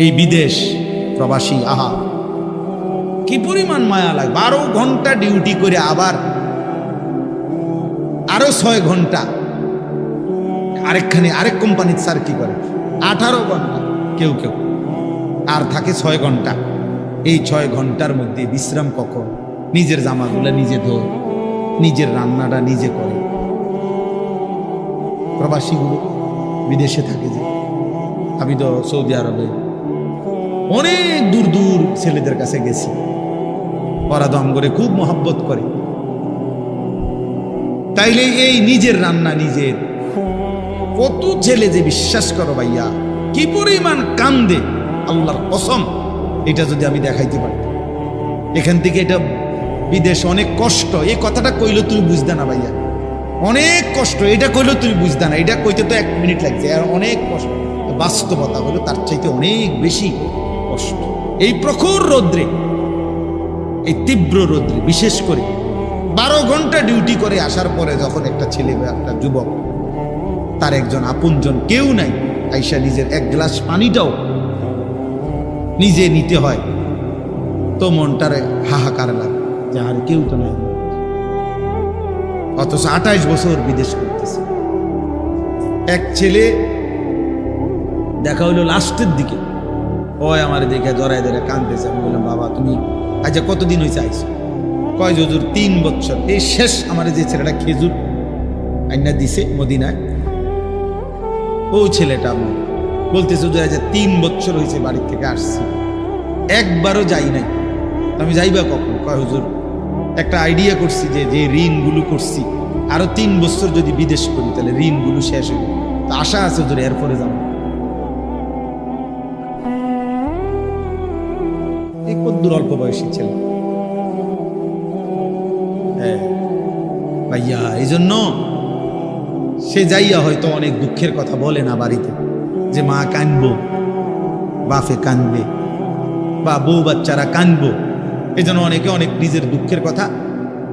এই বিদেশ প্রবাসী, আহা কি পরিমাণ মায়া লাগে। 12 ঘন্টা ডিউটি করে আবার আরো 6 ঘন্টা আরেক কোম্পানির স্যার কি করে 18 ঘন্টা, কেউ কেউ আর থাকে 6 ঘন্টা। এই 6 ঘন্টার মধ্যে বিশ্রাম কখন? নিজের জামাগুলো নিজে ধোয়, নিজের রান্নাটা নিজে করে। প্রবাসীগুলো বিদেশে থাকে, যে আমি তো সৌদি আরবে অনেক দূর দূর ছেলেদের কাছে গেছি, ওরা দম করে খুব মহব্বত করে। তাইলে এই নিজের রান্না নিজের, কত ছেলে যে বিশ্বাস করো ভাইয়া কি পরিমাণ কান্দে, আল্লাহর কসম। এটা যদি আমি দেখাইতে পারি, এখান থেকে এটা বিদেশ অনেক কষ্ট। এই কথাটা কইলে তুমি বুঝতে না ভাইয়া, অনেক কষ্ট। এটা কইলে তুমি বুঝতে না, এটা কইতে তো 1 মিনিট লাগছে, আর অনেক কষ্ট। বাস্তবতা হলো তার চাইতে অনেক বেশি কষ্ট। এই প্রখর রৌদ্রে, এই তীব্র রৌদ্রে, বিশেষ করে 12 ঘন্টা ডিউটি করে আসার পরে যখন একটা ছেলে বা একটা যুবক, তার একজন আপনজন কেউ নাই, আইসা নিজের 1 গ্লাস পানিটাও নিজে নিতে হয়, তো মনটারে হাহাকার লাগে যে আর কেউ তো নাই। অথচ 28 বছর বিদেশ করতেছে। এক ছেলে দেখা হইলো লাস্টের দিকে, ওই আমার দেখে জড়াই ধরে কাঁদতেছে। আমি বললাম, বাবা তুমি আচ্ছা কতদিন হয়েছে আইসো? কয় হুজুর 3 বছর। এই শেষ আমার যে ছেলেটা খেজুর আইনা দিছে মদিনায়, ও ছেলেটা বলতেছে হুজুর আচ্ছা 3 বছর হয়েছে বাড়ি থেকে আসছি, একবারও যাই নাই। আমি যাইবা কখন? কয় হুজুর একটা আইডিয়া করছি যে যে ঋণগুলো করছি আরো 3 বছর যদি বিদেশ করি তাহলে ঋণগুলো শেষ হয়ে যাবে, তো আশা আছে হুজুর এরপরে যাবো। এই কদ্দুর অল্প বয়সী ছেলে। হ্যাঁ ভাইয়া, এই জন্য সে যাইয়া হয়তো অনেক দুঃখের কথা বলে না বাড়িতে, যে মা কানবো, বাপে কানবে, বা বউ বাচ্চারা কানবো। এই জন্য অনেকে অনেক নিজের দুঃখের কথা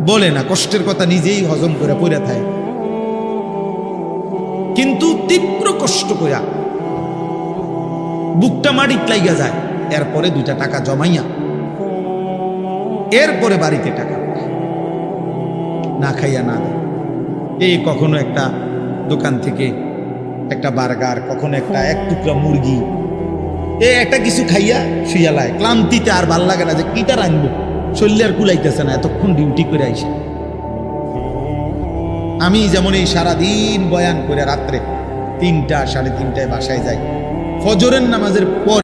বলে না, কষ্টের কথা নিজেই হজম করে পড়ে থাকে। কিন্তু তীব্র কষ্ট কইরা বুকটা মাটিত লাইগা যায়, এরপরে 2টা টাকা জমাইয়া এরপরে বাড়িতে টাকা না খাইয়া না দেয়। এই কখনো একটা দোকান থেকে একটা বার্গার, কখনো একটা 1 টুকরা মুরগি, একটা কিছু খাইয়া শুইয়া লায়। ক্লান্তিতে আর ভাল লাগে না যে কিটা রাখবো, শরীরে আর কুলাইতেছে না, এতক্ষণ ডিউটি করে আইসে। আমি যেমন এই সারাদিন বয়ান করে রাত্রে 3টা 3:30টায় বাসায় যাই, ফজরের নামাজের পর